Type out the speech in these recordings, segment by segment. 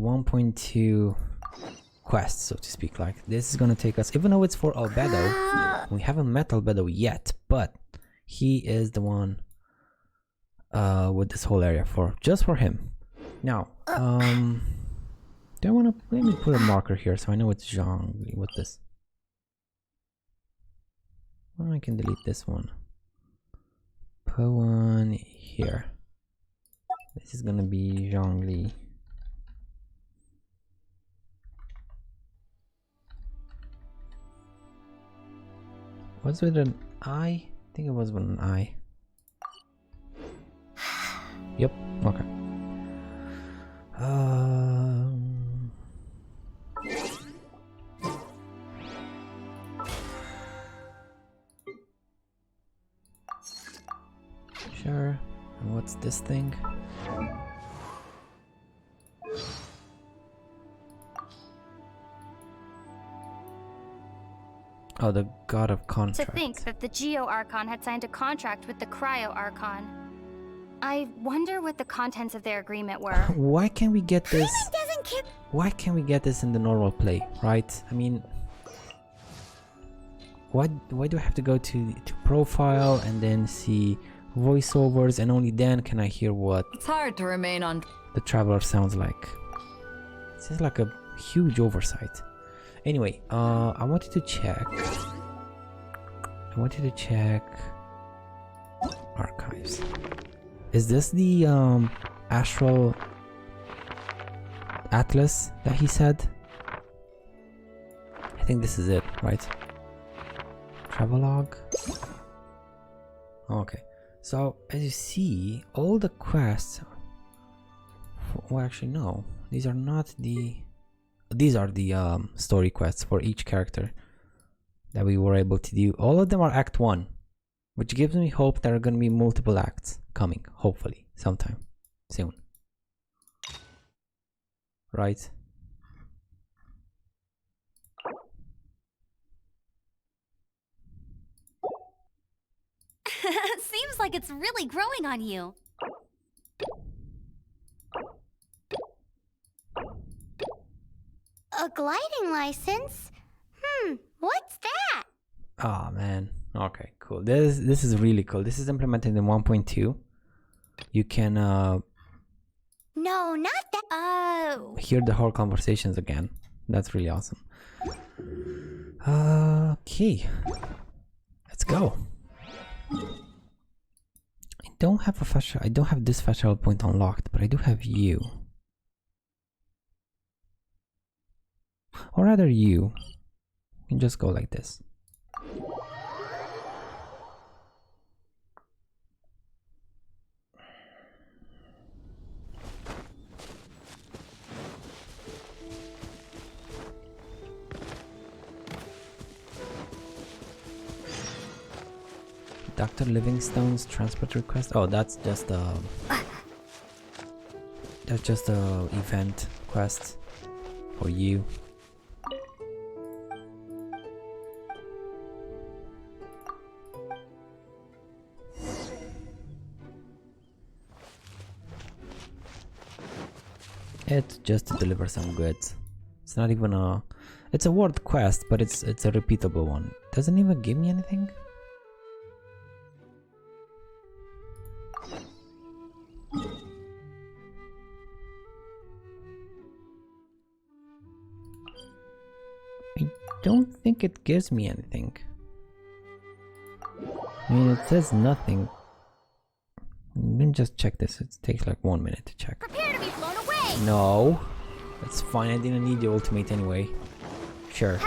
1.2 quest, so to speak. Like, this is gonna take us, even though it's for Albedo, we haven't met Albedo yet, but he is the one with this whole area just for him. Now, do I want to, let me put a marker here so I know it's Zhongli with this. Well, I can delete this one. Put one here. This is gonna be Zhongli. Was it an I? I think it was with an I. Yep, okay. Sure. And what's this thing? Oh, the god of contracts. To think that the Geo Archon had signed a contract with the Cryo Archon. I wonder what the contents of their agreement were. Why can't we get this? Doesn't care. Why can't we get this in the normal play, right? I mean, why do I have to go to profile and then see voiceovers, and only then can I hear what It's hard to remain on. the traveler sounds like? This is like a huge oversight. Anyway, I wanted to check. Archives. Is this the astral atlas that he said? I think this is it, right? Travelogue. Okay, so as you see, all the quests. Well, actually, no. These are not the. These are the story quests for each character that we were able to do. All of them are Act 1, which gives me hope there are going to be multiple acts coming, hopefully, sometime soon. Right? Seems like it's really growing on you. A gliding license? What's that? Oh man. Okay, cool. This is really cool. This is implemented in 1.2. You can No, not that. Oh. hear the whole conversations again. That's really awesome. Okay. Let's go. I don't have this fast travel point unlocked, but I do have you. Or rather you can just go like this. Dr. Livingstone's transport request. Oh, that's just a event quest for you. It's just to deliver some goods. It's not even a. It's a world quest, but it's a repeatable one. Doesn't even give me anything. I don't think it gives me anything. I mean, it says nothing. Let me just check this. It takes like 1 minute to check. Prepare to be blown away. No, that's fine. I didn't need the ultimate anyway. Sure.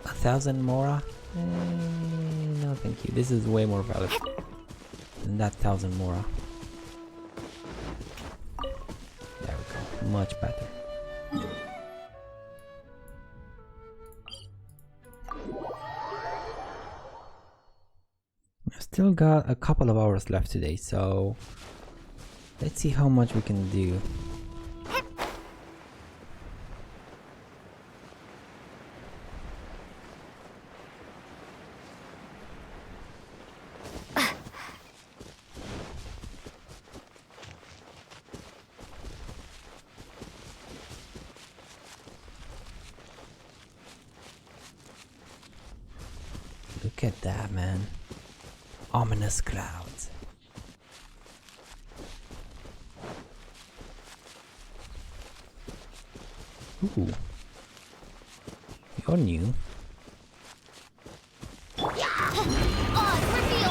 A 1,000 Mora? No, thank you. This is way more valuable than that 1,000 Mora. There we go. Much better. I've still got a couple of hours left today, so let's see how much we can do. Look at that, man. Ominous clouds. Ooh. You're new. Odd reveal!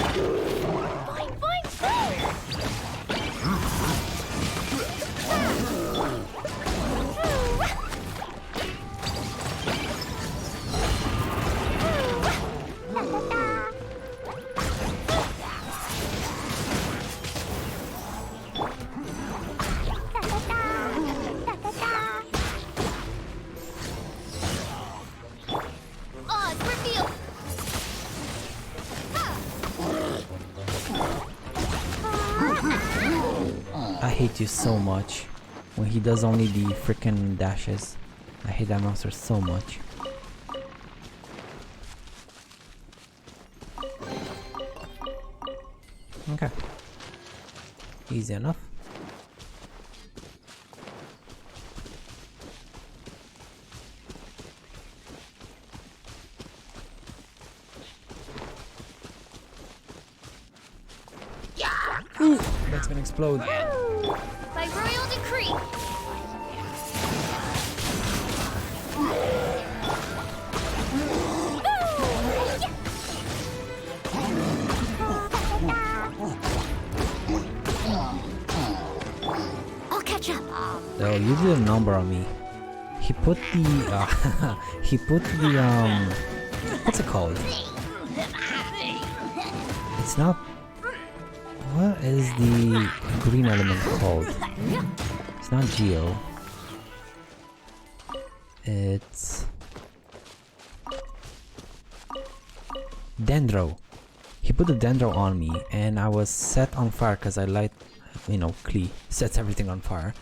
Fine, fine! Odd reveal! I hate you so much. When he does only the freaking dashes. I hate that monster so much. Okay. Easy enough. Ooh, that's gonna explode. By royal decree! I'll catch up. Oh, you did a number on me. He put the he put the what's it called? It's not. What is the green element called? It's not Geo. It's Dendro. He put the Dendro on me and I was set on fire because I light, you know, Klee sets everything on fire.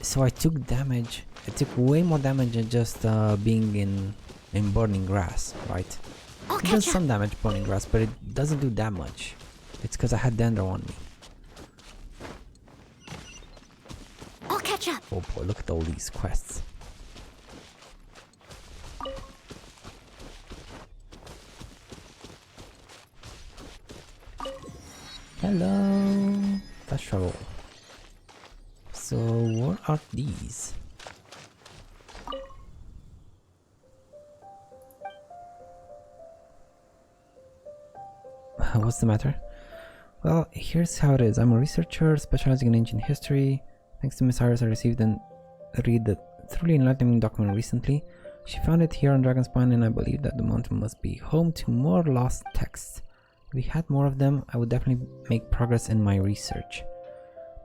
So I took damage. I took way more damage than just being in burning grass, right? It does some damage burning grass, but it doesn't do that much. It's because I had Dendro on me. I'll catch up. Oh boy, look at all these quests. Hello. Fast travel. So what are these? What's the matter? Well, here's how it is. I'm a researcher specializing in ancient history. Thanks to Miss Iris, I received and read the truly enlightening document recently. She found it here on Dragonspine, and I believe that the mountain must be home to more lost texts. If we had more of them, I would definitely make progress in my research.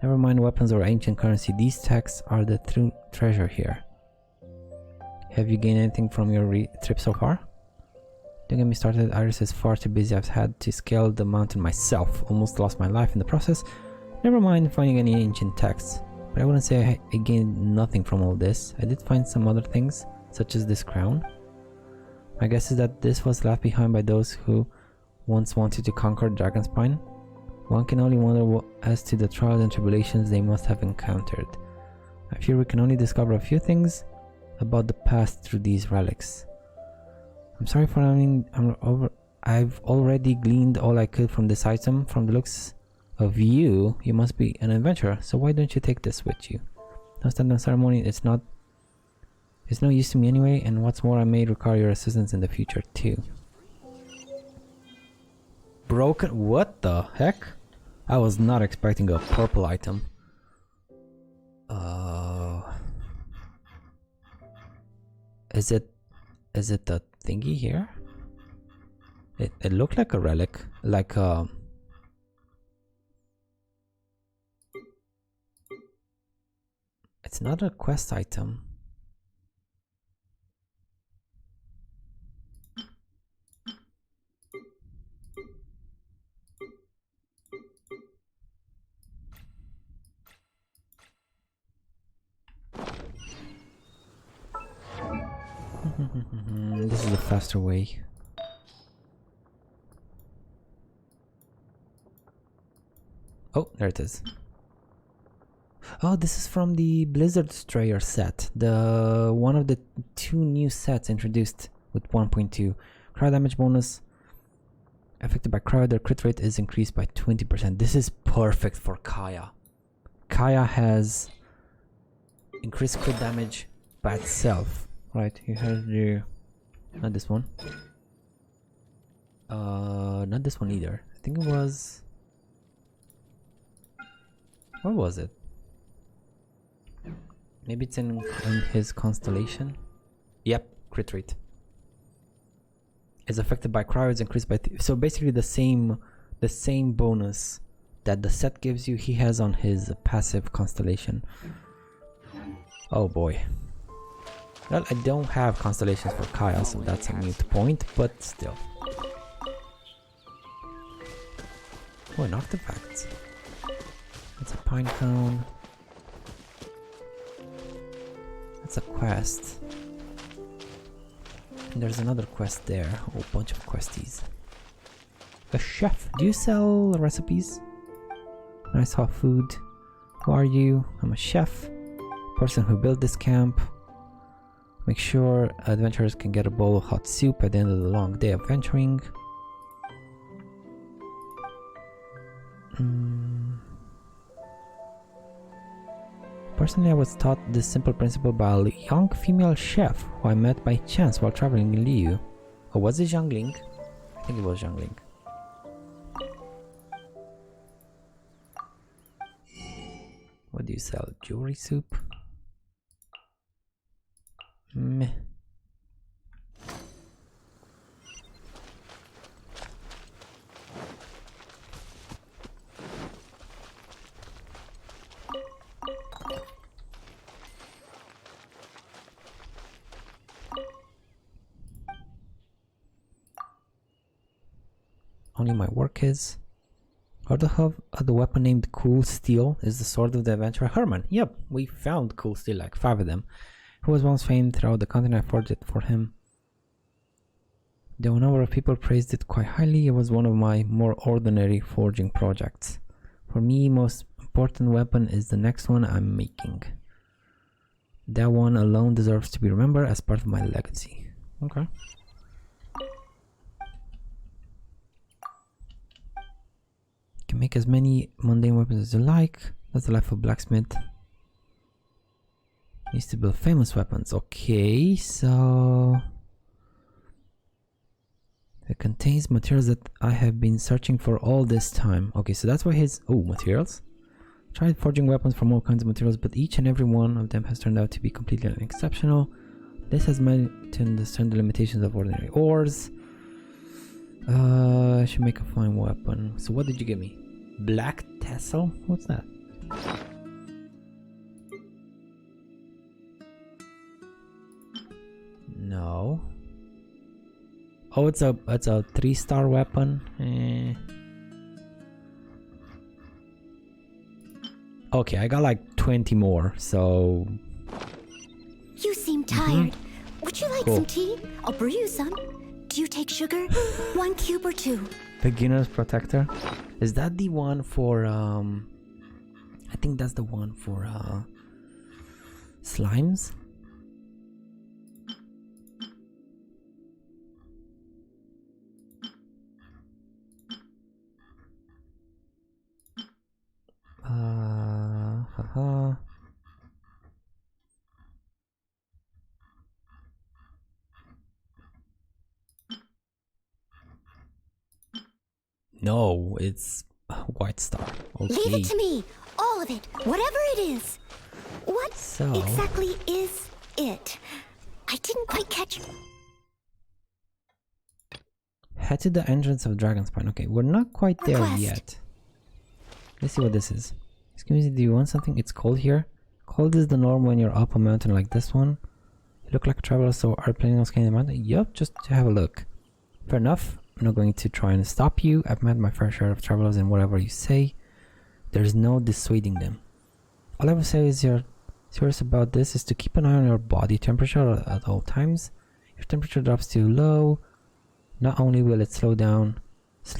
Never mind weapons or ancient currency, these texts are the true treasure here. Have you gained anything from your trip so far? Don't get me started, Iris is far too busy. I've had to scale the mountain myself, almost lost my life in the process. Never mind finding any ancient texts. But I wouldn't say I gained nothing from all this. I did find some other things, such as this crown. My guess is that this was left behind by those who once wanted to conquer Dragonspine. One can only wonder as to the trials and tribulations they must have encountered. I fear we can only discover a few things about the past through these relics. I'm sorry for I've already gleaned all I could from this item. From the looks of you, you must be an adventurer, so why don't you take this with you? Don't stand on ceremony, it's no use to me anyway, and what's more, I may require your assistance in the future too. Broken? What the heck? I was not expecting a purple item. Is it the thingy here? It looked like a relic, like it's not a quest item. This is the faster way. Oh, there it is. Oh, this is from the Blizzard Strayer set. The one of the two new sets introduced with 1.2. Crowd damage bonus, Affected by cryo, their crit rate is increased by 20%. This is perfect for Kaya. Kaya has increased crit damage by itself. Right, you have the... not this one. Not this one either. I think it was... where was it? Maybe it's in his constellation. Yep, crit rate. Is affected by cryo is increased by so basically the same bonus that the set gives you he has on his passive constellation. Oh boy. Well, I don't have constellations for Kaya, so that's a mute point, but still. Oh, an artifact. That's a pine cone. That's a quest. And there's another quest there. Oh, bunch of questies. A chef. Do you sell recipes? Nice hot food. Who are you? I'm a chef. Person who built this camp. Make sure adventurers can get a bowl of hot soup at the end of the long day of venturing. Personally, I was taught this simple principle by a young female chef who I met by chance while traveling in Liu. Oh, was it Zhangling? I think it was Zhangling. What do you sell? Jewelry soup? Meh. Only my work is. Heard of the weapon named Cool Steel is the sword of the adventurer Herman. Yep, we found Cool Steel, like 5 of them. Who was once famed throughout the continent. I forged it for him. Though a number of people praised it quite highly, it was one of my more ordinary forging projects. For me, most important weapon is the next one I'm making. That one alone deserves to be remembered as part of my legacy. Okay. You can make as many mundane weapons as you like. That's the life of blacksmith. Needs to build famous weapons. Okay, so it contains materials that I have been searching for all this time. Okay, so that's why his materials. Tried forging weapons from all kinds of materials, but each and every one of them has turned out to be completely unexceptional. This has meant to understand the limitations of ordinary ores. I should make a fine weapon. So what did you give me? Black tassel? What's that? No. Oh, it's a 3-star weapon. Okay, I got like 20 more, so... You seem tired. Would you like some tea? I'll brew you some. Do you take sugar? 1 cube or 2? Beginner's Protector. Is that the one for I think that's the one for slimes? Haha. No, it's White Star. Okay. Leave it to me. All of it. Whatever it is. What exactly is it? I didn't quite catch. Head to the entrance of Dragonspine. Okay, we're not quite there yet. Let's see what this is. Excuse me, do you want something? It's cold here. Cold is the norm when you're up a mountain like this one. You look like a traveler, so are you planning on scaling the mountain? Yup, just to have a look. Fair enough. I'm not going to try and stop you. I've met my fair share of travelers, and whatever you say, there's no dissuading them. All I will say is you're serious about this is to keep an eye on your body temperature at all times. If temperature drops too low, not only will it slow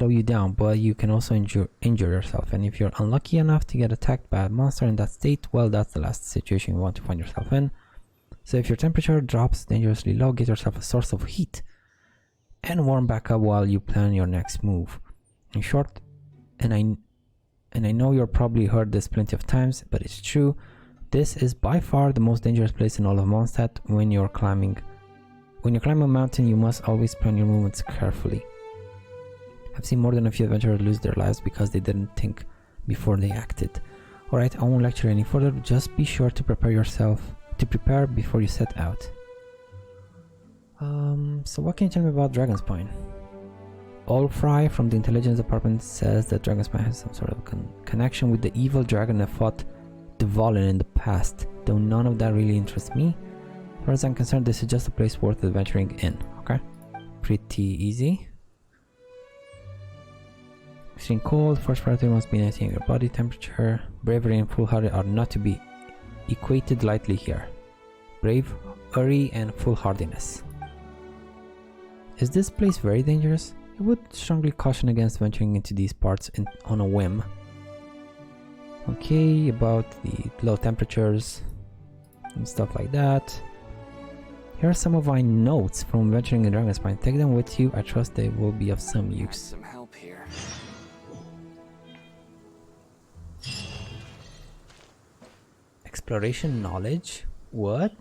you down, but you can also injure yourself. And if you're unlucky enough to get attacked by a monster in that state, well, that's the last situation you want to find yourself in. So if your temperature drops dangerously low, get yourself a source of heat and warm back up while you plan your next move. In short, and I know you've probably heard this plenty of times, but it's true, this is by far the most dangerous place in all of Mondstadt when you're climbing. When you climb a mountain, you must always plan your movements carefully. I've seen more than a few adventurers lose their lives because they didn't think before they acted. Alright, I won't lecture any further, just be sure to prepare before you set out. So what can you tell me about Dragonspine? Allfry from the intelligence department says that Dragonspine has some sort of connection with the evil dragon that fought Dvalin in the past, though none of that really interests me. As far as I'm concerned, this is just a place worth adventuring in, okay? Pretty easy. Extreme cold, first priority must be maintaining your body temperature. Bravery and foolhardy are not to be equated lightly here. Bravery and foolhardiness. Is this place very dangerous? I would strongly caution against venturing into these parts on a whim. Okay, about the low temperatures and stuff like that. Here are some of my notes from venturing in Dragonspine. Take them with you, I trust they will be of some use. Some help here. Exploration knowledge? What?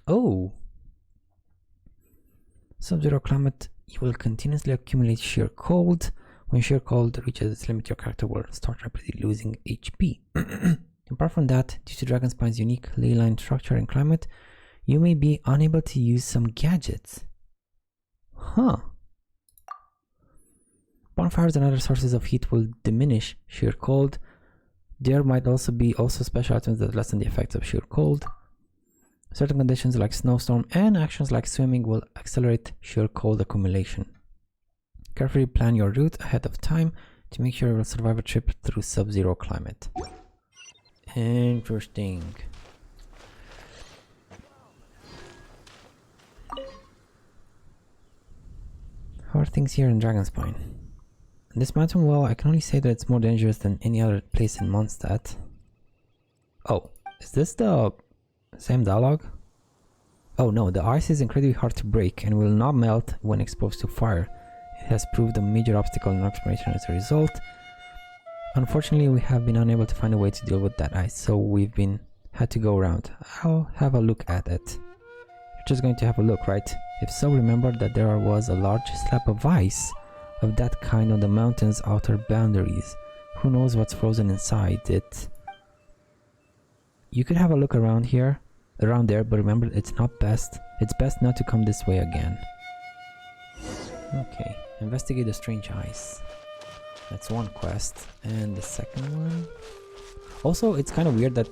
Oh! Sub-zero climate, you will continuously accumulate sheer cold. When sheer cold reaches its limit, your character will start rapidly losing HP. Apart from that, due to Dragonspine's unique ley-line structure and climate, you may be unable to use some gadgets. Huh. Bonfires and other sources of heat will diminish sheer cold. There might also be special items that lessen the effects of sheer cold. Certain conditions like snowstorm and actions like swimming will accelerate sheer cold accumulation. Carefully plan your route ahead of time to make sure you will survive a trip through sub-zero climate. Interesting. How are things here in Dragonspine? In this mountain, well, I can only say that it's more dangerous than any other place in Mondstadt. Oh, is this the same dialogue? Oh no, the ice is incredibly hard to break and will not melt when exposed to fire. It has proved a major obstacle in exploration as a result. Unfortunately, we have been unable to find a way to deal with that ice, so we've had to go around. I'll have a look at it. You're just going to have a look, right? If so, remember that there was a large slab of ice of that kind on the mountain's outer boundaries. Who knows what's frozen inside it? You could have a look around there, but remember it's best not to come this way again. Okay, investigate the strange ice. That's one quest. And the second one? Also, it's kind of weird that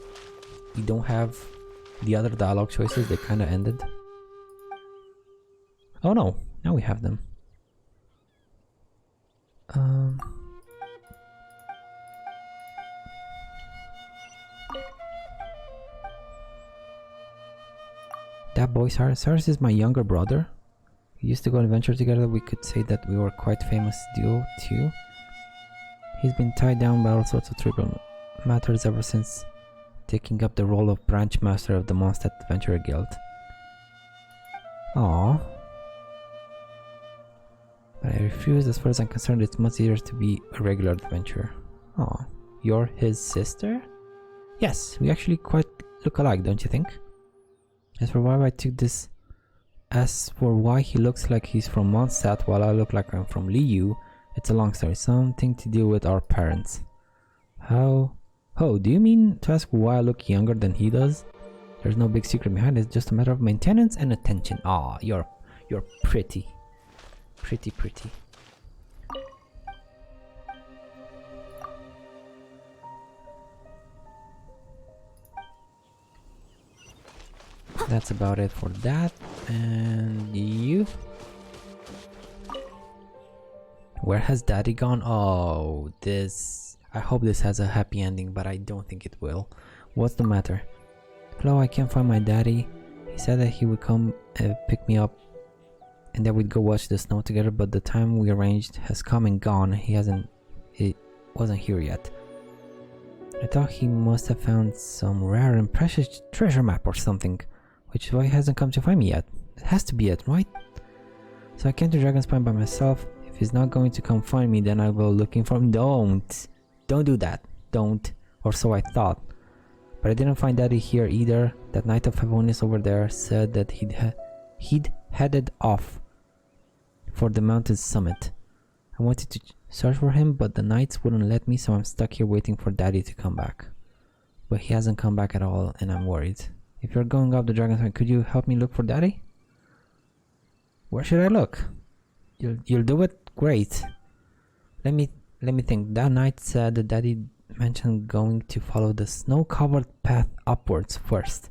we don't have the other dialogue choices. They kind of ended. Oh no, now we have them. That boy Cyrus is my younger brother. We used to go on adventure together. We could say that we were quite famous duo too. He's been tied down by all sorts of trivial matters ever since taking up the role of branch master of the Mondstadt Adventurer Guild. Aww. But I refuse. As far as I'm concerned, it's much easier to be a regular adventurer. Aw, you're his sister? Yes, we actually quite look alike, don't you think? As for why he looks like he's from Mondstadt while I look like I'm from Liu, it's a long story. Something to do with our parents. How? Oh, do you mean to ask why I look younger than he does? There's no big secret behind it. It's just a matter of maintenance and attention. Aw, you're pretty. Pretty. That's about it for that. And you? Where has Daddy gone? Oh, this... I hope this has a happy ending, but I don't think it will. What's the matter? Hello, I can't find my daddy. He said that he would come pick me up and that we'd go watch the snow together, but the time we arranged has come and gone. He wasn't here yet. I thought he must have found some rare and precious treasure map or something, which is why he hasn't come to find me yet. It has to be it, right? So I came to Dragon's Spine by myself. If he's not going to come find me, then I'll go looking for him. Don't do that. Don't. Or so I thought. But I didn't find Daddy here either. That Knight of Favonius over there said that he'd headed off for the mountain summit. I wanted to search for him, but the knights wouldn't let me, so I'm stuck here waiting for Daddy to come back. But he hasn't come back at all, and I'm worried. If you're going up the Dragon's Spine, could you help me look for Daddy? Where should I look? You'll do it? Great. Let me think. That knight said that Daddy mentioned going to follow the snow-covered path upwards first.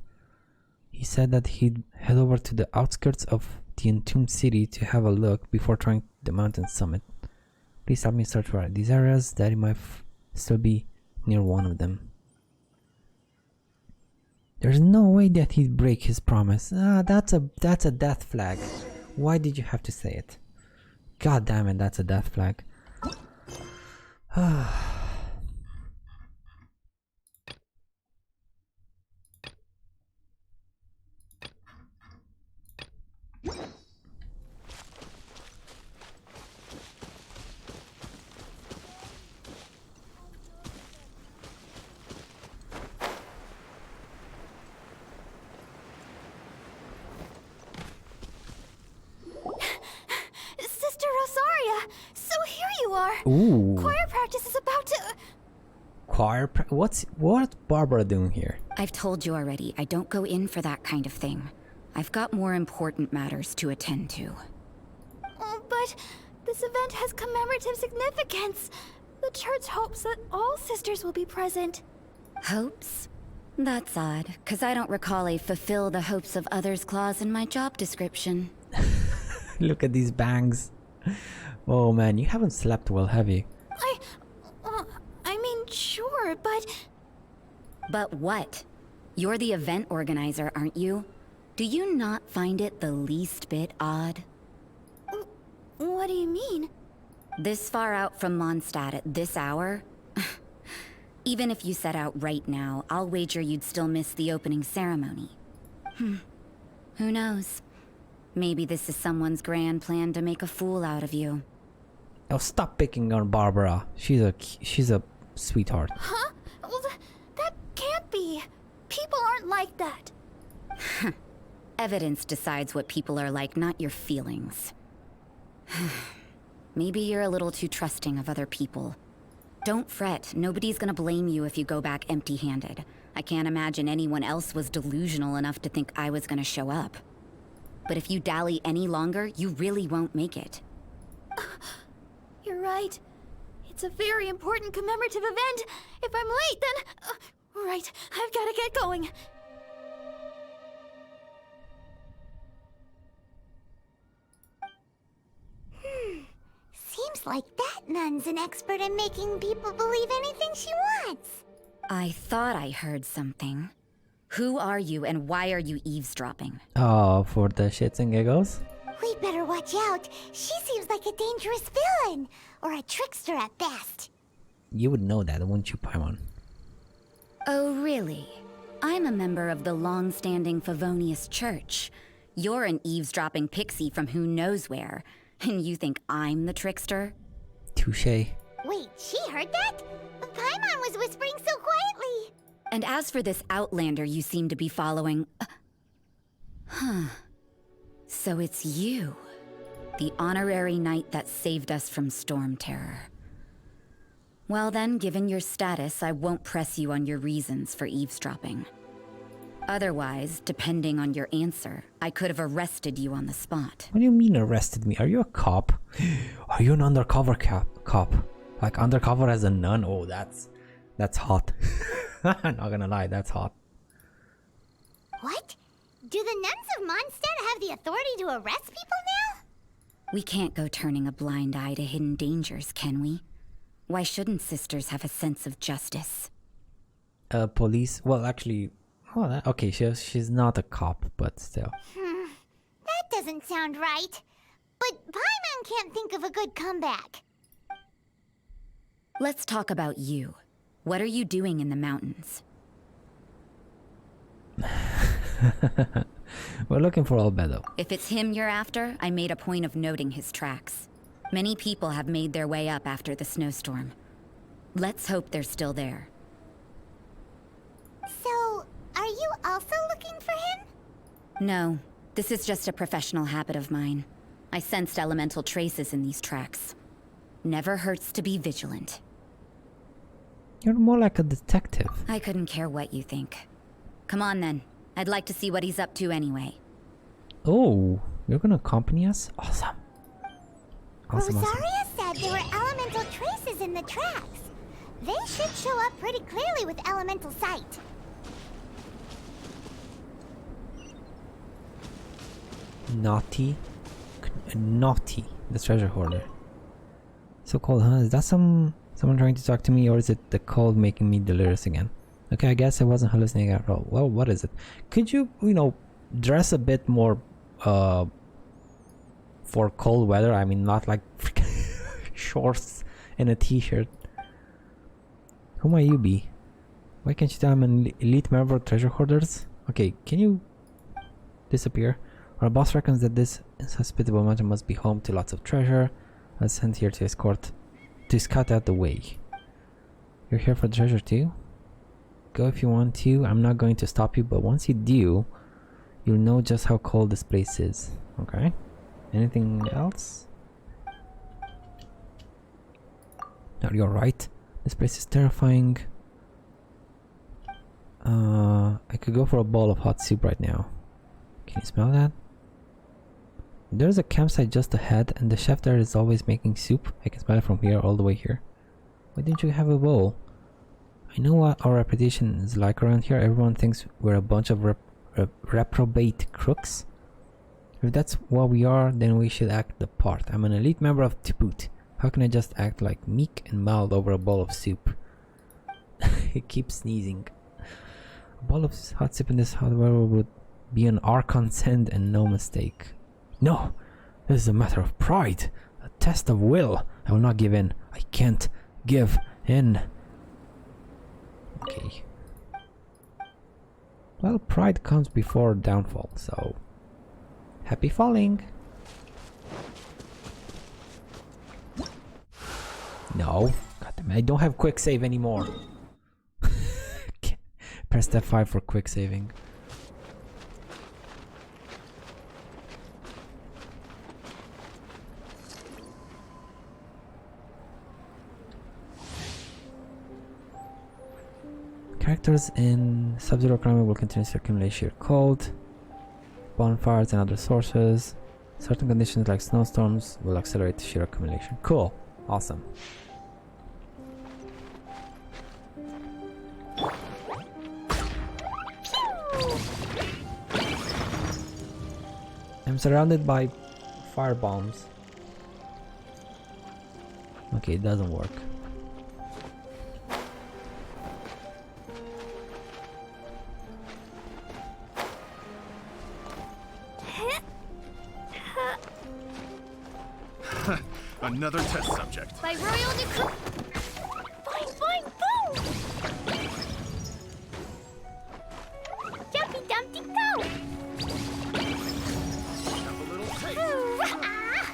He said that he'd head over to the outskirts of the entombed city to have a look before trying the mountain summit. Please help me search for these areas. Daddy might still be near one of them. There's no way that he'd break his promise. That's a death flag. Why did you have to say it? God damn it, that's a death flag. Sister Rosaria! So here you are! Ooh. Choir practice is about to... What's Barbara doing here? I've told you already, I don't go in for that kind of thing. I've got more important matters to attend to. Oh, but this event has commemorative significance. The church hopes that all sisters will be present. Hopes? That's odd, because I don't recall a fulfill the hopes of others clause in my job description. Look at these bangs. Oh man, you haven't slept well, have you? I mean, sure, but... But what? You're the event organizer, aren't you? Do you not find it the least bit odd? What do you mean? This far out from Mondstadt at this hour? Even if you set out right now, I'll wager you'd still miss the opening ceremony. Who knows? Maybe this is someone's grand plan to make a fool out of you. Oh, stop picking on Barbara. She's a sweetheart. Huh? Well, that can't be. People aren't like that. Evidence decides what people are like, not your feelings. Maybe you're a little too trusting of other people. Don't fret, nobody's gonna blame you if you go back empty-handed. I can't imagine anyone else was delusional enough to think I was gonna show up. But if you dally any longer, you really won't make it. You're right. It's a very important commemorative event. If I'm late, then... right, I've gotta get going. Seems like that nun's an expert in making people believe anything she wants. I thought I heard something. Who are you and why are you eavesdropping? Oh, for the shits and giggles? We better watch out. She seems like a dangerous villain. Or a trickster at best. You would know that, wouldn't you, Paimon? Oh, really? I'm a member of the long-standing Favonius Church. You're an eavesdropping pixie from who knows where. And you think I'm the trickster? Touché. Wait, she heard that? Paimon was whispering so quietly. And as for this outlander you seem to be following... So it's you. The honorary knight that saved us from Storm Terror. Well then, given your status, I won't press you on your reasons for eavesdropping. Otherwise, depending on your answer, I could have arrested you on the spot. What do you mean arrested me? Are you a cop? Are you an undercover cop? Like undercover as a nun? Oh, that's hot. I'm not gonna lie, that's hot. What? Do the nuns of Mondstadt have the authority to arrest people now? We can't go turning a blind eye to hidden dangers, can we? Why shouldn't sisters have a sense of justice? Police? Well, actually... Oh, okay, she's not a cop, but still. That doesn't sound right. But Paimon can't think of a good comeback. Let's talk about you. What are you doing in the mountains? We're looking for Albedo. If it's him you're after, I made a point of noting his tracks. Many people have made their way up after the snowstorm. Let's hope they're still there. So, are you also looking for him? No, this is just a professional habit of mine. I sensed elemental traces in these tracks. Never hurts to be vigilant. You're more like a detective. I couldn't care what you think. Come on then. I'd like to see what he's up to anyway. Oh, you're gonna accompany us? Awesome. Awesome, awesome. Rosaria said there were elemental traces in the tracks. They should show up pretty clearly with elemental sight. Naughty. Naughty. The treasure hoarder. So cold, huh? Is that someone trying to talk to me, or is it the cold making me delirious again? Okay, I guess I wasn't hallucinating after all. Well, what is it? Could you, dress a bit more for cold weather? I mean, not like shorts and a t-shirt. Who might you be? Why can't you tell I'm an elite member of treasure hoarders? Okay, can you disappear? Our boss reckons that this inhospitable mountain must be home to lots of treasure. I was sent here to scout out the way. You're here for the treasure too? Go if you want to. I'm not going to stop you, but once you do, you'll know just how cold this place is. Okay. Anything else? No, you're right. This place is terrifying. I could go for a bowl of hot soup right now. Can you smell that? There's a campsite just ahead, and the chef there is always making soup. I can smell it from here all the way here. Why didn't you have a bowl? I know what our reputation is like around here. Everyone thinks we're a bunch of reprobate crooks. If that's what we are, then we should act the part. I'm an elite member of Teyvat. How can I just act like meek and mild over a bowl of soup? He keeps sneezing. A bowl of hot soup in this hot weather would be an Archon send and no mistake. No, this is a matter of pride. A test of will. I will not give in. I can't give in. Okay. Well, pride comes before downfall, so... Happy falling! No. God damn it, I don't have quick save anymore. Press F5 for quick saving. Characters in Sub-Zero Economy will continuously accumulate sheer cold. Bonfires and other sources. Certain conditions like snowstorms will accelerate sheer accumulation. Cool. Awesome. I'm surrounded by fire bombs. Okay, it doesn't work. Another test subject. By royal decree. Boing, boing, boom! Jumpy Dumpty go! Have a little taste. Hoo-rah!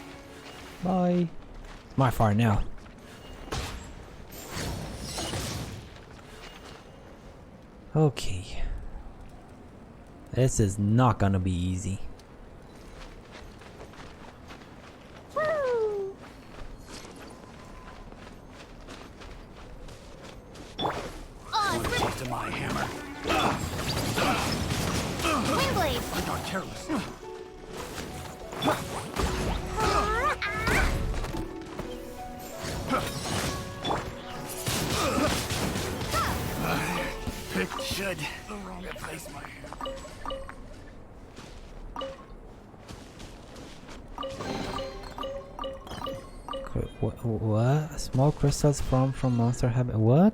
Bye. My fire now. Okay. This is not gonna be easy. Woo! Oh, Want a taste of my hammer? Windblade! I got careless. Picked should. The wrong place, my hammer. What? Small crystals from monster habit. What?